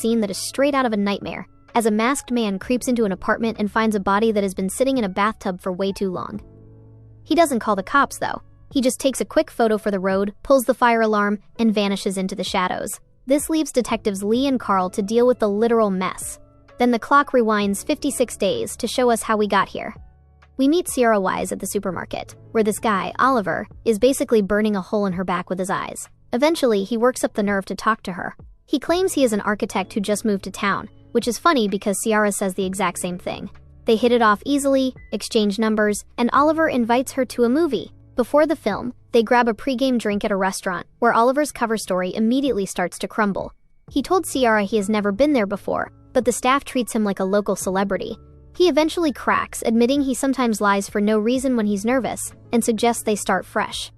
scene that is straight out of a nightmare, as a masked man creeps into an apartment and finds a body that has been sitting in a bathtub for way too long. He doesn't call the cops, though. He just takes a quick photo for the road, pulls the fire alarm, and vanishes into the shadows. This leaves detectives Lee and Carl to deal with the literal mess. Then the clock rewinds 56 days to show us how we got here. We meet Ciara Wise at the supermarket, where this guy, Oliver, is basically burning a hole in her back with his eyes. Eventually, he works up the nerve to talk to her. He claims he is an architect who just moved to town, which is funny because Ciara says the exact same thing. They hit it off easily, exchange numbers, and Oliver invites her to a movie. Before the film, they grab a pregame drink at a restaurant, where Oliver's cover story immediately starts to crumble. He told Ciara he has never been there before, but the staff treats him like a local celebrity. He eventually cracks, admitting he sometimes lies for no reason when he's nervous, and suggests they start fresh.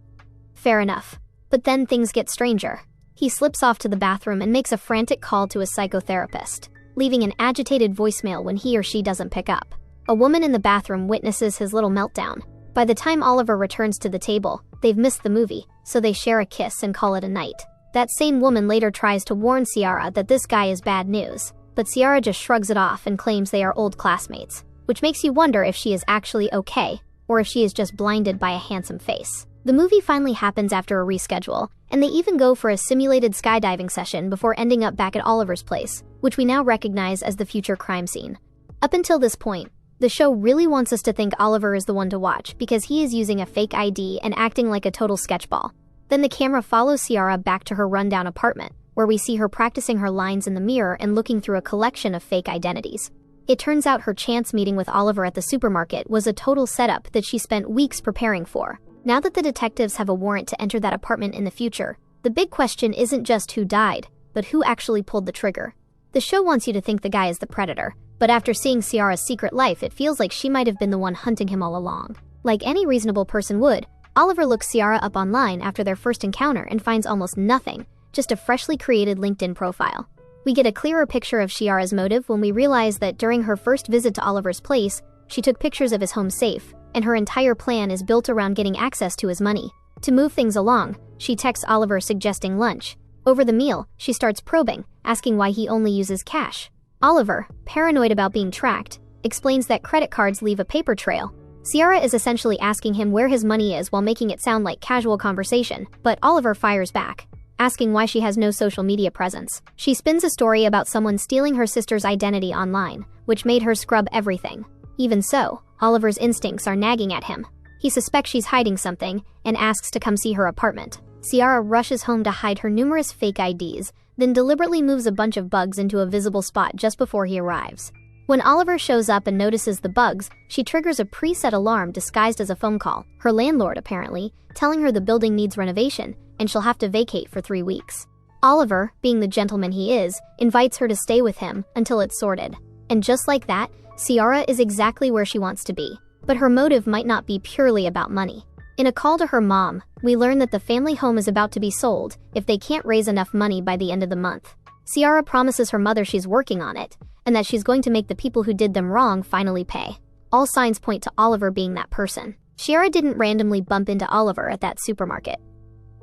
Fair enough. But then things get stranger. He slips off to the bathroom and makes a frantic call to a psychotherapist, leaving an agitated voicemail when he or she doesn't pick up. A woman in the bathroom witnesses his little meltdown. By the time Oliver returns to the table, they've missed the movie, so they share a kiss and call it a night. That same woman later tries to warn Ciara that this guy is bad news, but Ciara just shrugs it off and claims they are old classmates, which makes you wonder if she is actually okay, or if she is just blinded by a handsome face. The movie finally happens after a reschedule, and they even go for a simulated skydiving session before ending up back at Oliver's place, which we now recognize as the future crime scene. Up until this point, the show really wants us to think Oliver is the one to watch because he is using a fake ID and acting like a total sketchball. Then the camera follows Ciara back to her rundown apartment, where we see her practicing her lines in the mirror and looking through a collection of fake identities. It turns out her chance meeting with Oliver at the supermarket was a total setup that she spent weeks preparing for. Now that the detectives have a warrant to enter that apartment in the future, the big question isn't just who died, but who actually pulled the trigger. The show wants you to think the guy is the predator, but after seeing Ciara's secret life, it feels like she might have been the one hunting him all along. Like any reasonable person would, Oliver looks Ciara up online after their first encounter and finds almost nothing, just a freshly created LinkedIn profile. We get a clearer picture of Ciara's motive when we realize that during her first visit to Oliver's place, she took pictures of his home safe, and her entire plan is built around getting access to his money. To move things along, she texts Oliver suggesting lunch. Over the meal, she starts probing, asking why he only uses cash. Oliver, paranoid about being tracked, explains that credit cards leave a paper trail. Ciara is essentially asking him where his money is while making it sound like casual conversation, but Oliver fires back, asking why she has no social media presence. She spins a story about someone stealing her sister's identity online, which made her scrub everything. Even so, Oliver's instincts are nagging at him. He suspects she's hiding something and asks to come see her apartment. Ciara rushes home to hide her numerous fake IDs, then deliberately moves a bunch of bugs into a visible spot just before he arrives. When Oliver shows up and notices the bugs, she triggers a preset alarm disguised as a phone call, her landlord apparently, telling her the building needs renovation and she'll have to vacate for 3 weeks. Oliver, being the gentleman he is, invites her to stay with him until it's sorted. And just like that, Ciara is exactly where she wants to be. But her motive might not be purely about money. In a call to her mom, we learn that the family home is about to be sold if they can't raise enough money by the end of the month. Ciara promises her mother she's working on it, and that she's going to make the people who did them wrong finally pay. All signs point to Oliver being that person. Ciara didn't randomly bump into Oliver at that supermarket.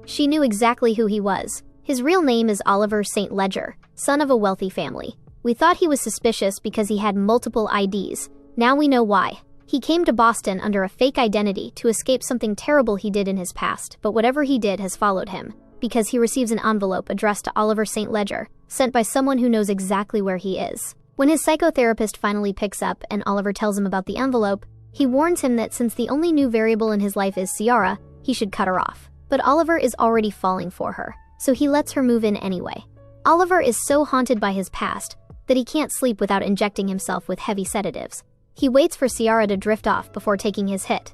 She knew exactly who he was. His real name is Oliver St. Ledger, son of a wealthy family. We thought he was suspicious because he had multiple IDs. Now we know why. He came to Boston under a fake identity to escape something terrible he did in his past, but whatever he did has followed him, because he receives an envelope addressed to Oliver St. Ledger, sent by someone who knows exactly where he is. When his psychotherapist finally picks up and Oliver tells him about the envelope, he warns him that since the only new variable in his life is Ciara, he should cut her off. But Oliver is already falling for her, so he lets her move in anyway. Oliver is so haunted by his past that he can't sleep without injecting himself with heavy sedatives. He waits for Ciara to drift off before taking his hit.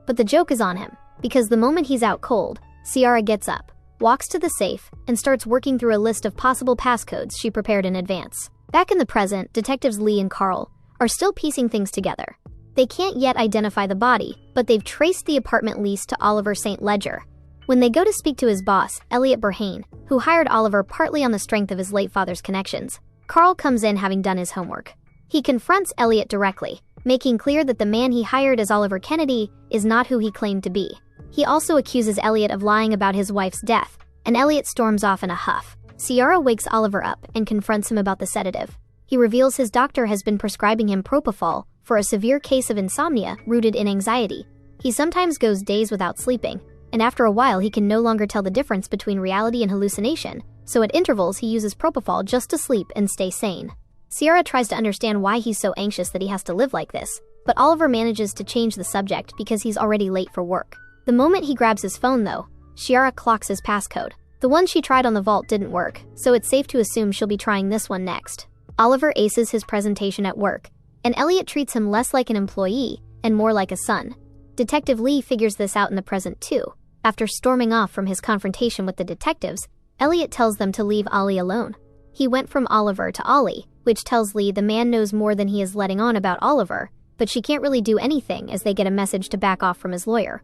But the joke is on him, because the moment he's out cold, Ciara gets up, walks to the safe, and starts working through a list of possible passcodes she prepared in advance. Back in the present, detectives Lee and Carl are still piecing things together. They can't yet identify the body, but they've traced the apartment lease to Oliver St. Ledger. When they go to speak to his boss, Elliot Burhane, who hired Oliver partly on the strength of his late father's connections, Carl comes in having done his homework. He confronts Elliot directly, making clear that the man he hired as Oliver Kennedy is not who he claimed to be. He also accuses Elliot of lying about his wife's death, and Elliot storms off in a huff, Ciara wakes Oliver up and confronts him about the sedative. He reveals his doctor has been prescribing him propofol for a severe case of insomnia rooted in anxiety. He sometimes goes days without sleeping, and after a while he can no longer tell the difference between reality and hallucination, so at intervals he uses propofol just to sleep and stay sane. Ciara tries to understand why he's so anxious that he has to live like this, but Oliver manages to change the subject because he's already late for work. The moment he grabs his phone though, Ciara clocks his passcode. The one she tried on the vault didn't work, so it's safe to assume she'll be trying this one next. Oliver aces his presentation at work, and Elliot treats him less like an employee and more like a son. Detective Lee figures this out in the present too. After storming off from his confrontation with the detectives, Elliot tells them to leave Ollie alone. He went from Oliver to Ollie, which tells Lee the man knows more than he is letting on about Oliver, but she can't really do anything as they get a message to back off from his lawyer.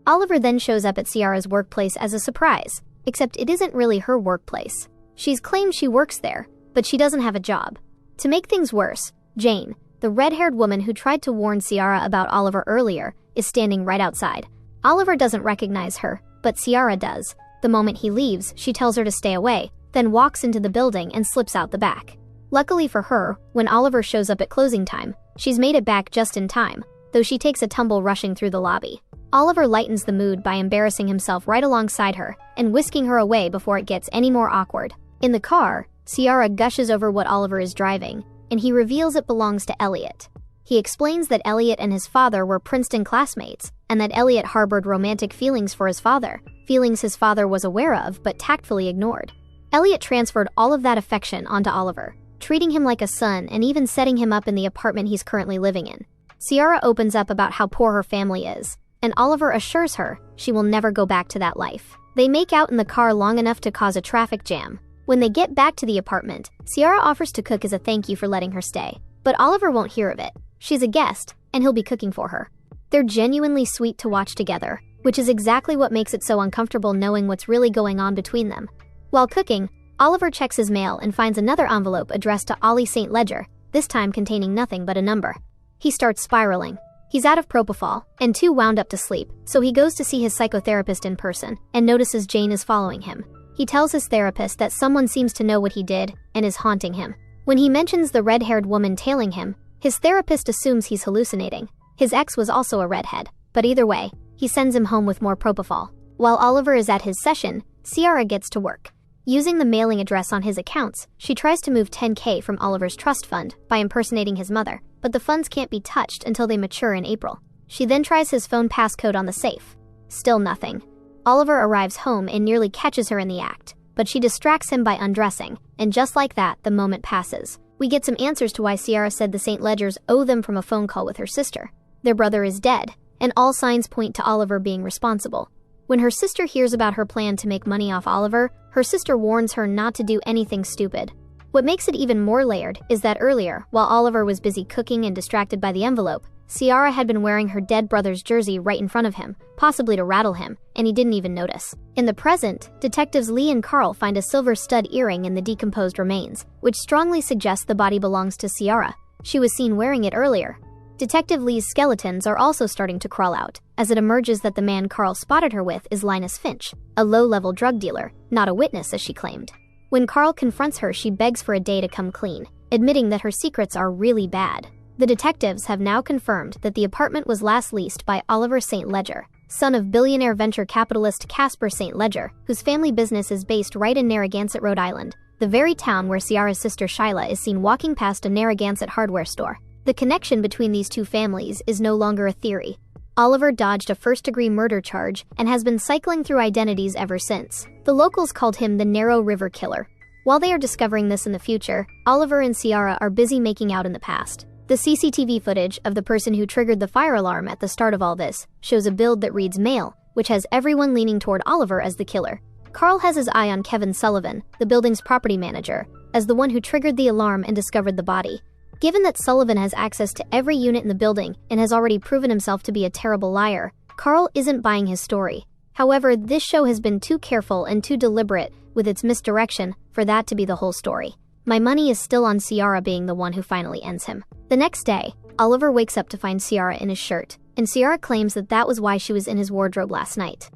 Oliver then shows up at Ciara's workplace as a surprise, except it isn't really her workplace. She's claimed she works there, but she doesn't have a job. To make things worse, Jane, the red-haired woman who tried to warn Ciara about Oliver earlier, is standing right outside. Oliver doesn't recognize her, but Ciara does. The moment he leaves, she tells her to stay away, then walks into the building and slips out the back. Luckily for her, when Oliver shows up at closing time, she's made it back just in time, though she takes a tumble rushing through the lobby. Oliver lightens the mood by embarrassing himself right alongside her and whisking her away before it gets any more awkward. In the car, Ciara gushes over what Oliver is driving, and he reveals it belongs to Elliot. He explains that Elliot and his father were Princeton classmates, and that Elliot harbored romantic feelings for his father, feelings his father was aware of but tactfully ignored. Elliot transferred all of that affection onto Oliver, treating him like a son and even setting him up in the apartment he's currently living in. Ciara opens up about how poor her family is, and Oliver assures her she will never go back to that life. They make out in the car long enough to cause a traffic jam. When they get back to the apartment, Ciara offers to cook as a thank you for letting her stay, but Oliver won't hear of it. She's a guest, and he'll be cooking for her. They're genuinely sweet to watch together, which is exactly what makes it so uncomfortable knowing what's really going on between them. While cooking, Oliver checks his mail and finds another envelope addressed to Ollie St. Ledger, this time containing nothing but a number. He starts spiraling. He's out of propofol, and too wound up to sleep, so he goes to see his psychotherapist in person, and notices Jane is following him. He tells his therapist that someone seems to know what he did, and is haunting him. When he mentions the red-haired woman tailing him, his therapist assumes he's hallucinating. His ex was also a redhead, but either way, he sends him home with more propofol. While Oliver is at his session, Ciara gets to work. Using the mailing address on his accounts, she tries to move $10K from Oliver's trust fund by impersonating his mother, but the funds can't be touched until they mature in April. She then tries his phone passcode on the safe. Still nothing. Oliver arrives home and nearly catches her in the act, but she distracts him by undressing, and just like that, the moment passes. We get some answers to why Ciara said the St. Ledgers owe them from a phone call with her sister. Their brother is dead, and all signs point to Oliver being responsible. When her sister hears about her plan to make money off Oliver, her sister warns her not to do anything stupid. What makes it even more layered is that earlier, while Oliver was busy cooking and distracted by the envelope, Ciara had been wearing her dead brother's jersey right in front of him, possibly to rattle him, and he didn't even notice. In the present, detectives Lee and Carl find a silver stud earring in the decomposed remains, which strongly suggests the body belongs to Ciara. She was seen wearing it earlier. Detective Lee's skeletons are also starting to crawl out, as it emerges that the man Carl spotted her with is Linus Finch, a low-level drug dealer, not a witness as she claimed. When Carl confronts her, she begs for a day to come clean, admitting that her secrets are really bad. The detectives have now confirmed that the apartment was last leased by Oliver St. Ledger, son of billionaire venture capitalist Casper St. Ledger, whose family business is based right in Narragansett, Rhode Island, the very town where Ciara's sister Shyla is seen walking past a Narragansett hardware store. The connection between these two families is no longer a theory. Oliver dodged a first-degree murder charge and has been cycling through identities ever since. The locals called him the Narrow River Killer. While they are discovering this in the future, Oliver and Ciara are busy making out in the past. The CCTV footage of the person who triggered the fire alarm at the start of all this shows a build that reads male, which has everyone leaning toward Oliver as the killer. Carl has his eye on Kevin Sullivan, the building's property manager, as the one who triggered the alarm and discovered the body. Given that Sullivan has access to every unit in the building and has already proven himself to be a terrible liar, Carl isn't buying his story. However, this show has been too careful and too deliberate with its misdirection for that to be the whole story. My money is still on Ciara being the one who finally ends him. The next day, Oliver wakes up to find Ciara in his shirt, and Ciara claims that that was why she was in his wardrobe last night.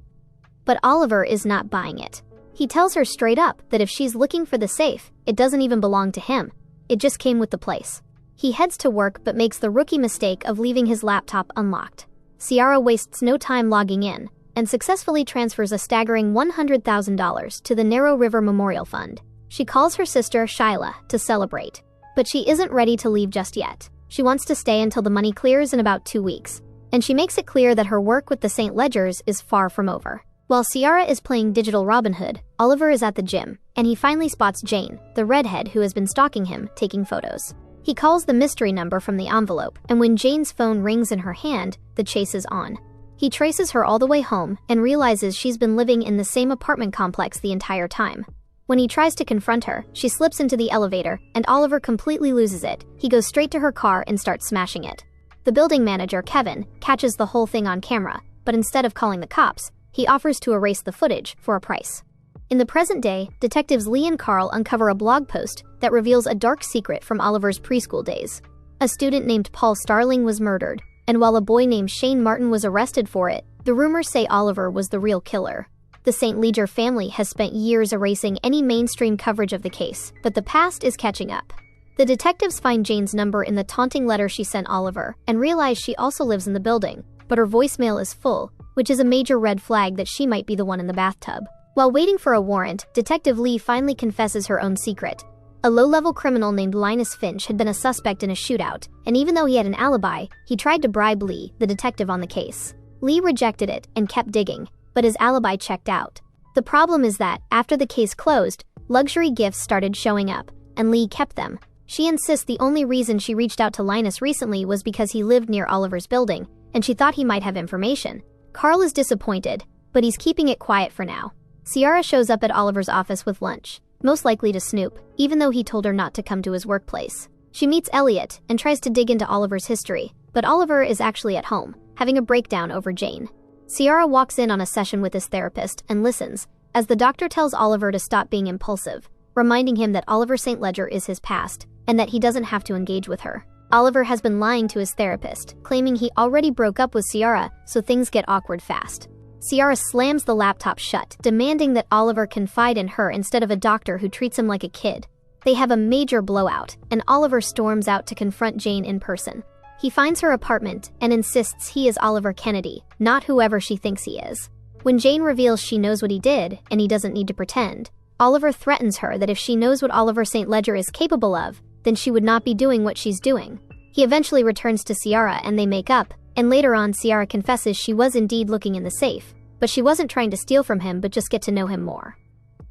But Oliver is not buying it. He tells her straight up that if she's looking for the safe, it doesn't even belong to him. It just came with the place. He heads to work but makes the rookie mistake of leaving his laptop unlocked. Ciara wastes no time logging in and successfully transfers a staggering $100,000 to the Narrow River Memorial Fund. She calls her sister, Shyla, to celebrate. But she isn't ready to leave just yet. She wants to stay until the money clears in about 2 weeks. And she makes it clear that her work with the St. Ledgers is far from over. While Ciara is playing Digital Robin Hood, Oliver is at the gym, and he finally spots Jane, the redhead who has been stalking him, taking photos. He calls the mystery number from the envelope, and when Jane's phone rings in her hand, the chase is on. He traces her all the way home and realizes she's been living in the same apartment complex the entire time. When he tries to confront her, she slips into the elevator, and Oliver completely loses it. He goes straight to her car and starts smashing it. The building manager, Kevin, catches the whole thing on camera, but instead of calling the cops, he offers to erase the footage for a price. In the present day, detectives Lee and Carl uncover a blog post that reveals a dark secret from Oliver's preschool days. A student named Paul Starling was murdered, and while a boy named Shane Martin was arrested for it, the rumors say Oliver was the real killer. The St. Ledger family has spent years erasing any mainstream coverage of the case, but the past is catching up. The detectives find Jane's number in the taunting letter she sent Oliver and realize she also lives in the building, but her voicemail is full, which is a major red flag that she might be the one in the bathtub. While waiting for a warrant, Detective Lee finally confesses her own secret. A low-level criminal named Linus Finch had been a suspect in a shootout, and even though he had an alibi, he tried to bribe Lee, the detective on the case. Lee rejected it and kept digging, but his alibi checked out. The problem is that, after the case closed, luxury gifts started showing up, and Lee kept them. She insists the only reason she reached out to Linus recently was because he lived near Oliver's building, and she thought he might have information. Carl is disappointed, but he's keeping it quiet for now. Ciara shows up at Oliver's office with lunch, most likely to snoop, even though he told her not to come to his workplace. She meets Elliot and tries to dig into Oliver's history, but Oliver is actually at home, having a breakdown over Jane. Ciara walks in on a session with his therapist and listens, as the doctor tells Oliver to stop being impulsive, reminding him that Oliver St. Ledger is his past, and that he doesn't have to engage with her. Oliver has been lying to his therapist, claiming he already broke up with Ciara, so things get awkward fast. Ciara slams the laptop shut, demanding that Oliver confide in her instead of a doctor who treats him like a kid. They have a major blowout, and Oliver storms out to confront Jane in person. He finds her apartment and insists he is Oliver Kennedy, not whoever she thinks he is. When Jane reveals she knows what he did, and he doesn't need to pretend, Oliver threatens her that if she knows what Oliver St. Ledger is capable of, then she would not be doing what she's doing. He eventually returns to Ciara and they make up, and later on Ciara confesses she was indeed looking in the safe, but she wasn't trying to steal from him but just get to know him more.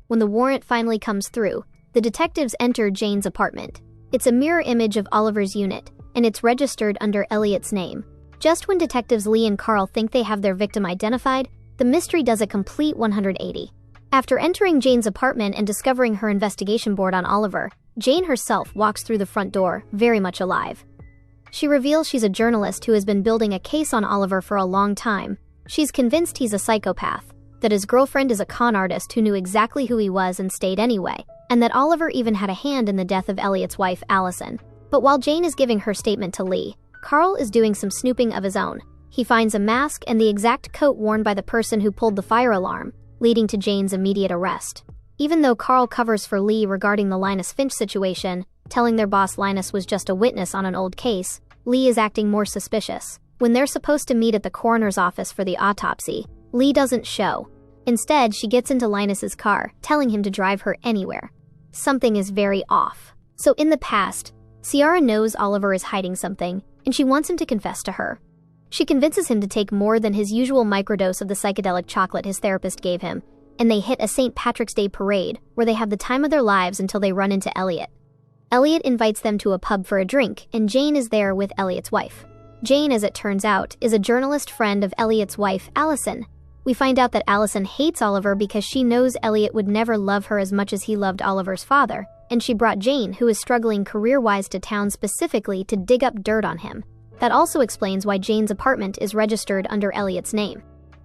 When the warrant finally comes through, the detectives enter Jane's apartment. It's a mirror image of Oliver's unit, and it's registered under Elliot's name. Just when detectives Lee and Carl think they have their victim identified, the mystery does a complete 180. After entering Jane's apartment and discovering her investigation board on Oliver, Jane herself walks through the front door, very much alive. She reveals she's a journalist who has been building a case on Oliver for a long time. She's convinced he's a psychopath, that his girlfriend is a con artist who knew exactly who he was and stayed anyway, and that Oliver even had a hand in the death of Elliot's wife, Allison. But while Jane is giving her statement to Lee, Carl is doing some snooping of his own. He finds a mask and the exact coat worn by the person who pulled the fire alarm, leading to Jane's immediate arrest. Even though Carl covers for Lee regarding the Linus Finch situation, telling their boss Linus was just a witness on an old case, Lee is acting more suspicious. When they're supposed to meet at the coroner's office for the autopsy, Lee doesn't show. Instead, she gets into Linus's car, telling him to drive her anywhere. Something is very off. So in the past, Ciara knows Oliver is hiding something, and she wants him to confess to her. She convinces him to take more than his usual microdose of the psychedelic chocolate his therapist gave him, and they hit a St. Patrick's Day parade, where they have the time of their lives until they run into Elliot. Elliot invites them to a pub for a drink, and Jane is there with Elliot's wife. Jane, as it turns out, is a journalist friend of Elliot's wife, Allison. We find out that Allison hates Oliver because she knows Elliot would never love her as much as he loved Oliver's father, and she brought Jane, who is struggling career-wise, to town specifically to dig up dirt on him. That also explains why Jane's apartment is registered under Elliot's name.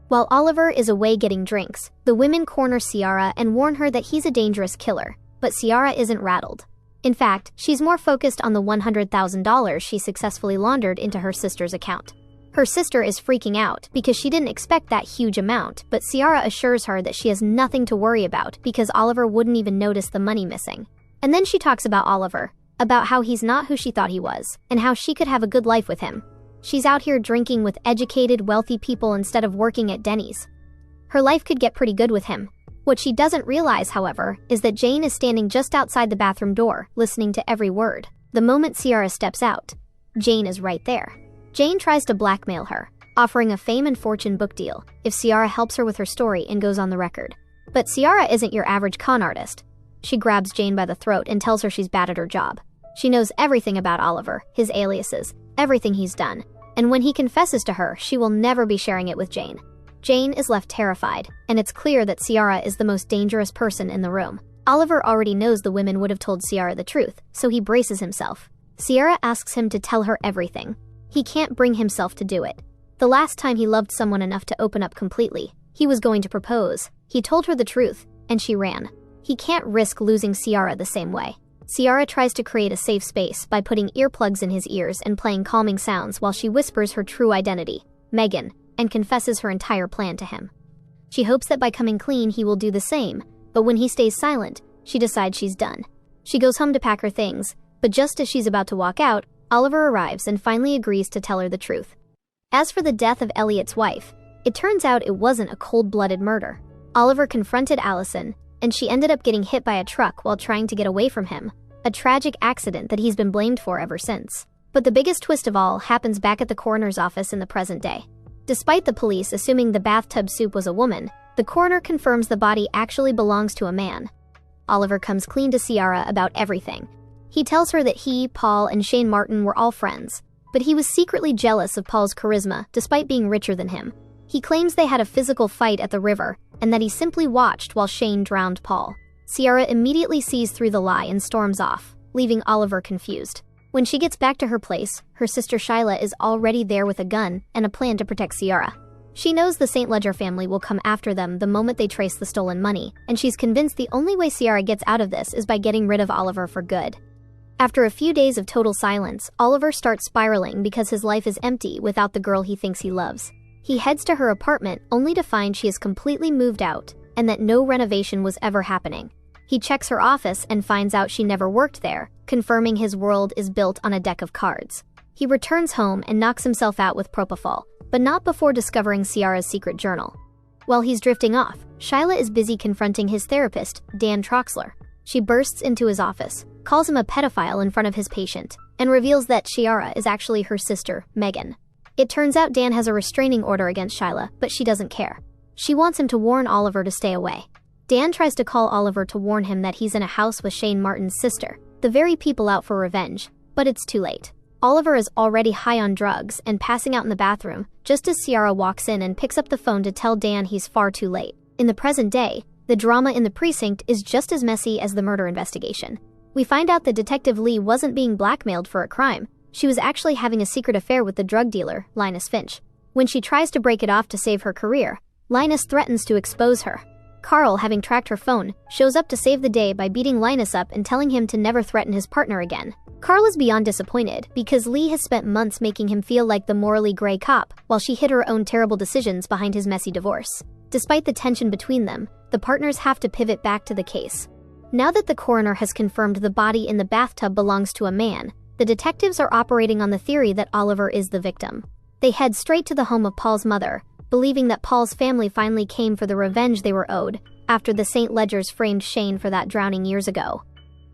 While Oliver is away getting drinks, the women corner Ciara and warn her that he's a dangerous killer, but Ciara isn't rattled. In fact, she's more focused on the $100,000 she successfully laundered into her sister's account. Her sister is freaking out because she didn't expect that huge amount, but Ciara assures her that she has nothing to worry about because Oliver wouldn't even notice the money missing. And then she talks about Oliver, about how he's not who she thought he was, and how she could have a good life with him. She's out here drinking with educated, wealthy people instead of working at Denny's. Her life could get pretty good with him. What she doesn't realize, however, is that Jane is standing just outside the bathroom door, listening to every word. The moment Ciara steps out, Jane is right there. Jane tries to blackmail her, offering a fame and fortune book deal if Ciara helps her with her story and goes on the record. But Ciara isn't your average con artist. She grabs Jane by the throat and tells her she's bad at her job. She knows everything about Oliver, his aliases, everything he's done, and when he confesses to her, she will never be sharing it with Jane. Jane is left terrified, and it's clear that Ciara is the most dangerous person in the room. Oliver already knows the women would have told Ciara the truth, so he braces himself. Ciara asks him to tell her everything. He can't bring himself to do it. The last time he loved someone enough to open up completely, he was going to propose. He told her the truth, and she ran. He can't risk losing Ciara the same way. Ciara tries to create a safe space by putting earplugs in his ears and playing calming sounds while she whispers her true identity, Megan, and confesses her entire plan to him. She hopes that by coming clean he will do the same, but when he stays silent, she decides she's done. She goes home to pack her things, but just as she's about to walk out, Oliver arrives and finally agrees to tell her the truth. As for the death of Elliot's wife, it turns out it wasn't a cold-blooded murder. Oliver confronted Allison, and she ended up getting hit by a truck while trying to get away from him, a tragic accident that he's been blamed for ever since. But the biggest twist of all happens back at the coroner's office in the present day. Despite the police assuming the bathtub soup was a woman, the coroner confirms the body actually belongs to a man. Oliver comes clean to Ciara about everything. He tells her that he, Paul, and Shane Martin were all friends, but he was secretly jealous of Paul's charisma despite being richer than him. He claims they had a physical fight at the river and that he simply watched while Shane drowned Paul. Ciara immediately sees through the lie and storms off, leaving Oliver confused. When she gets back to her place, her sister Shyla is already there with a gun and a plan to protect Ciara. She knows the St. Ledger family will come after them the moment they trace the stolen money, and she's convinced the only way Ciara gets out of this is by getting rid of Oliver for good. After a few days of total silence, Oliver starts spiraling because his life is empty without the girl he thinks he loves. He heads to her apartment only to find she is completely moved out and that no renovation was ever happening. He checks her office and finds out she never worked there, confirming his world is built on a deck of cards. He returns home and knocks himself out with propofol, but not before discovering Ciara's secret journal. While he's drifting off, Shyla is busy confronting his therapist, Dan Troxler. She bursts into his office, calls him a pedophile in front of his patient, and reveals that Ciara is actually her sister, Megan. It turns out Dan has a restraining order against Shyla, but she doesn't care. She wants him to warn Oliver to stay away. Dan tries to call Oliver to warn him that he's in a house with Shane Martin's sister, the very people out for revenge, but it's too late. Oliver is already high on drugs and passing out in the bathroom, just as Ciara walks in and picks up the phone to tell Dan he's far too late. In the present day, the drama in the precinct is just as messy as the murder investigation. We find out that Detective Lee wasn't being blackmailed for a crime. She was actually having a secret affair with the drug dealer, Linus Finch. When she tries to break it off to save her career, Linus threatens to expose her. Carl, having tracked her phone, shows up to save the day by beating Linus up and telling him to never threaten his partner again. Carl is beyond disappointed because Lee has spent months making him feel like the morally gray cop while she hid her own terrible decisions behind his messy divorce. Despite the tension between them, the partners have to pivot back to the case. Now that the coroner has confirmed the body in the bathtub belongs to a man, the detectives are operating on the theory that Oliver is the victim. They head straight to the home of Paul's mother, believing that Paul's family finally came for the revenge they were owed after the St. Ledgers framed Shane for that drowning years ago.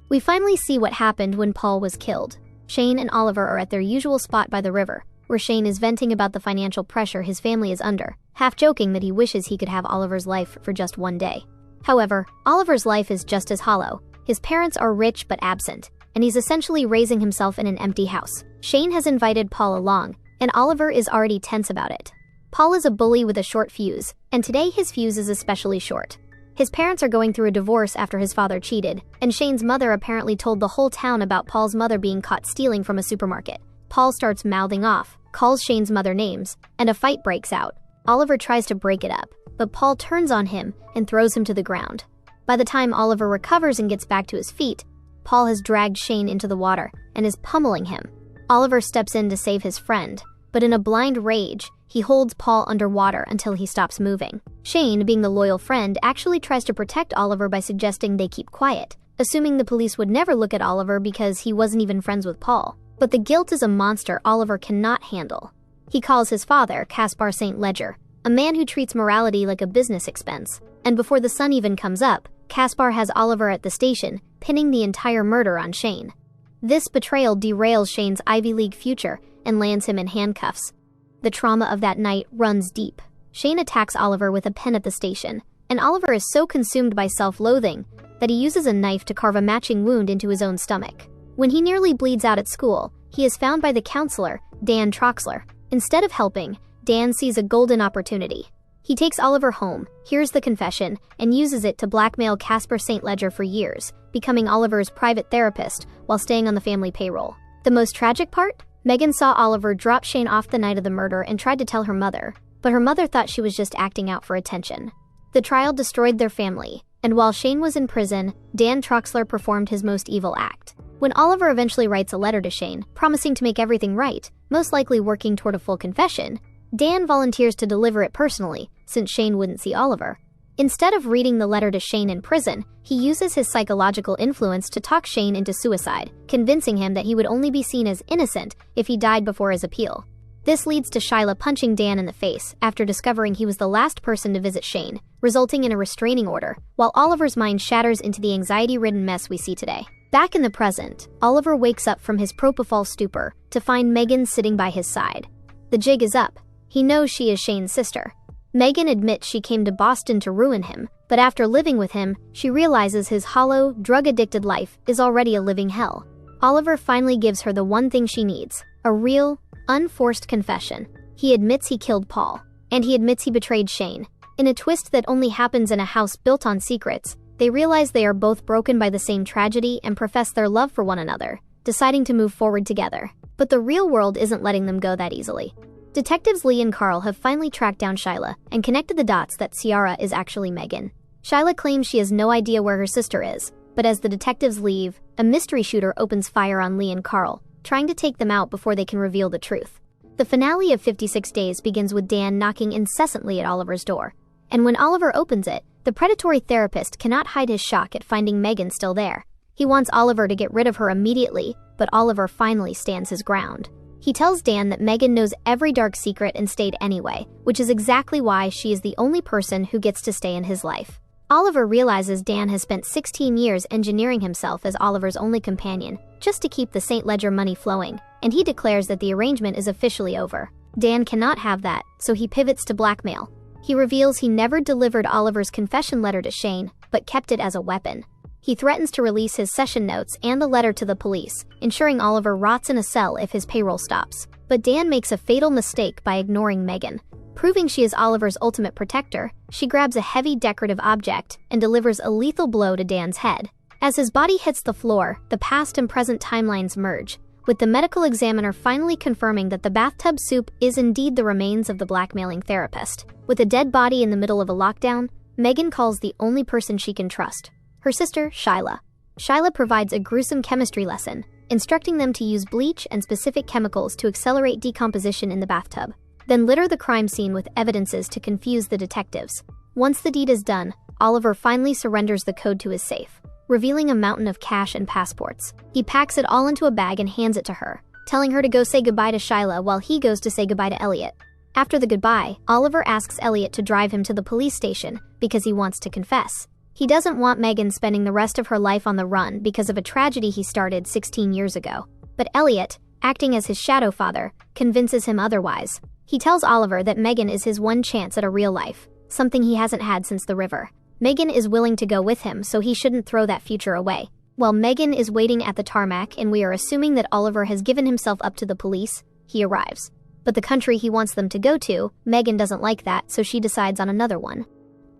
We finally see what happened when Paul was killed. Shane and Oliver are at their usual spot by the river, where Shane is venting about the financial pressure his family is under, half joking that he wishes he could have Oliver's life for just one day. However, Oliver's life is just as hollow. His parents are rich but absent, and he's essentially raising himself in an empty house. Shane has invited Paul along, and Oliver is already tense about it. Paul is a bully with a short fuse, and today his fuse is especially short. His parents are going through a divorce after his father cheated, and Shane's mother apparently told the whole town about Paul's mother being caught stealing from a supermarket. Paul starts mouthing off, calls Shane's mother names, and a fight breaks out. Oliver tries to break it up, but Paul turns on him and throws him to the ground. By the time Oliver recovers and gets back to his feet, Paul has dragged Shane into the water and is pummeling him. Oliver steps in to save his friend, but in a blind rage, he holds Paul underwater until he stops moving. Shane, being the loyal friend, actually tries to protect Oliver by suggesting they keep quiet, assuming the police would never look at Oliver because he wasn't even friends with Paul. But the guilt is a monster Oliver cannot handle. He calls his father, Caspar St. Ledger, a man who treats morality like a business expense. And before the sun even comes up, Caspar has Oliver at the station, pinning the entire murder on Shane. This betrayal derails Shane's Ivy League future and lands him in handcuffs. The trauma of that night runs deep. Shane attacks Oliver with a pen at the station, and Oliver is so consumed by self-loathing that he uses a knife to carve a matching wound into his own stomach. When he nearly bleeds out at school, he is found by the counselor, Dan Troxler. Instead of helping, Dan sees a golden opportunity. He takes Oliver home, hears the confession, and uses it to blackmail Caspar St. Ledger for years, becoming Oliver's private therapist while staying on the family payroll. The most tragic part? Megan saw Oliver drop Shane off the night of the murder and tried to tell her mother, but her mother thought she was just acting out for attention. The trial destroyed their family, and while Shane was in prison, Dan Troxler performed his most evil act. When Oliver eventually writes a letter to Shane, promising to make everything right, most likely working toward a full confession, Dan volunteers to deliver it personally, since Shane wouldn't see Oliver. Instead of reading the letter to Shane in prison, he uses his psychological influence to talk Shane into suicide, convincing him that he would only be seen as innocent if he died before his appeal. This leads to Shyla punching Dan in the face after discovering he was the last person to visit Shane, resulting in a restraining order, while Oliver's mind shatters into the anxiety-ridden mess we see today. Back in the present, Oliver wakes up from his propofol stupor to find Megan sitting by his side. The jig is up. He knows she is Shane's sister. Megan admits she came to Boston to ruin him, but after living with him, she realizes his hollow, drug-addicted life is already a living hell. Oliver finally gives her the one thing she needs, a real, unforced confession. He admits he killed Paul, and he admits he betrayed Shane. In a twist that only happens in a house built on secrets, they realize they are both broken by the same tragedy and profess their love for one another, deciding to move forward together. But the real world isn't letting them go that easily. Detectives Lee and Carl have finally tracked down Shyla and connected the dots that Ciara is actually Megan. Shyla claims she has no idea where her sister is, but as the detectives leave, a mystery shooter opens fire on Lee and Carl, trying to take them out before they can reveal the truth. The finale of 56 Days begins with Dan knocking incessantly at Oliver's door, and when Oliver opens it, the predatory therapist cannot hide his shock at finding Megan still there. He wants Oliver to get rid of her immediately, but Oliver finally stands his ground. He tells Dan that Megan knows every dark secret and stayed anyway, which is exactly why she is the only person who gets to stay in his life. Oliver realizes Dan has spent 16 years engineering himself as Oliver's only companion, just to keep the St. Ledger money flowing, and he declares that the arrangement is officially over. Dan cannot have that, so he pivots to blackmail. He reveals he never delivered Oliver's confession letter to Shane, but kept it as a weapon. He threatens to release his session notes and the letter to the police, ensuring Oliver rots in a cell if his payroll stops. But Dan makes a fatal mistake by ignoring Megan. Proving she is Oliver's ultimate protector, she grabs a heavy decorative object and delivers a lethal blow to Dan's head. As his body hits the floor, the past and present timelines merge, with the medical examiner finally confirming that the bathtub soup is indeed the remains of the blackmailing therapist. With a dead body in the middle of a lockdown, Megan calls the only person she can trust, her sister, Shyla. Shyla provides a gruesome chemistry lesson, instructing them to use bleach and specific chemicals to accelerate decomposition in the bathtub, then litter the crime scene with evidences to confuse the detectives. Once the deed is done, Oliver finally surrenders the code to his safe, revealing a mountain of cash and passports. He packs it all into a bag and hands it to her, telling her to go say goodbye to Shyla while he goes to say goodbye to Elliot. After the goodbye, Oliver asks Elliot to drive him to the police station because he wants to confess. He doesn't want Megan spending the rest of her life on the run because of a tragedy he started 16 years ago. But Elliot, acting as his shadow father, convinces him otherwise. He tells Oliver that Megan is his one chance at a real life, something he hasn't had since the river. Megan is willing to go with him, so he shouldn't throw that future away. While Megan is waiting at the tarmac and we are assuming that Oliver has given himself up to the police, he arrives. But the country he wants them to go to, Megan doesn't like that, so she decides on another one.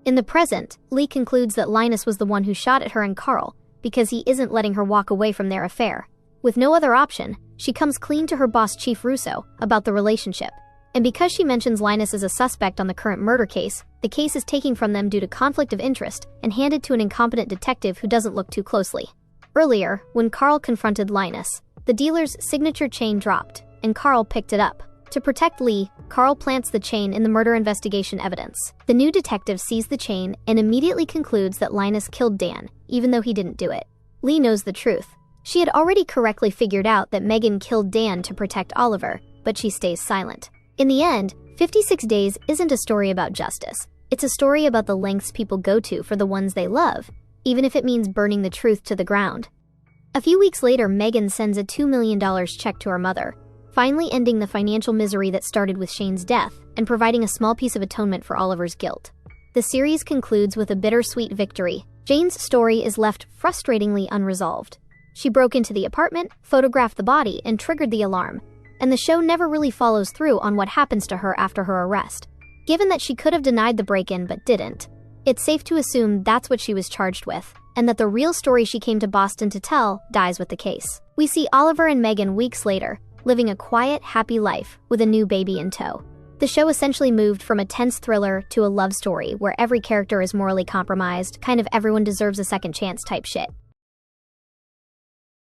In the present, Lee concludes that Linus was the one who shot at her and Carl, because he isn't letting her walk away from their affair. With no other option, she comes clean to her boss Chief Russo about the relationship. And because she mentions Linus as a suspect on the current murder case, the case is taken from them due to conflict of interest and handed to an incompetent detective who doesn't look too closely. Earlier, when Carl confronted Linus, the dealer's signature chain dropped, and Carl picked it up. To protect Lee, Carl plants the chain in the murder investigation evidence. The new detective sees the chain and immediately concludes that Linus killed Dan, even though he didn't do it. Lee knows the truth. She had already correctly figured out that Megan killed Dan to protect Oliver, but she stays silent. In the end, 56 Days isn't a story about justice. It's a story about the lengths people go to for the ones they love, even if it means burning the truth to the ground. A few weeks later, Megan sends a $2 million check to her mother, finally ending the financial misery that started with Shane's death and providing a small piece of atonement for Oliver's guilt. The series concludes with a bittersweet victory. Jane's story is left frustratingly unresolved. She broke into the apartment, photographed the body, and triggered the alarm, and the show never really follows through on what happens to her after her arrest. Given that she could have denied the break-in but didn't, it's safe to assume that's what she was charged with, and that the real story she came to Boston to tell dies with the case. We see Oliver and Megan weeks later, living a quiet, happy life with a new baby in tow. The show essentially moved from a tense thriller to a love story where every character is morally compromised, kind of everyone deserves a second chance type shit.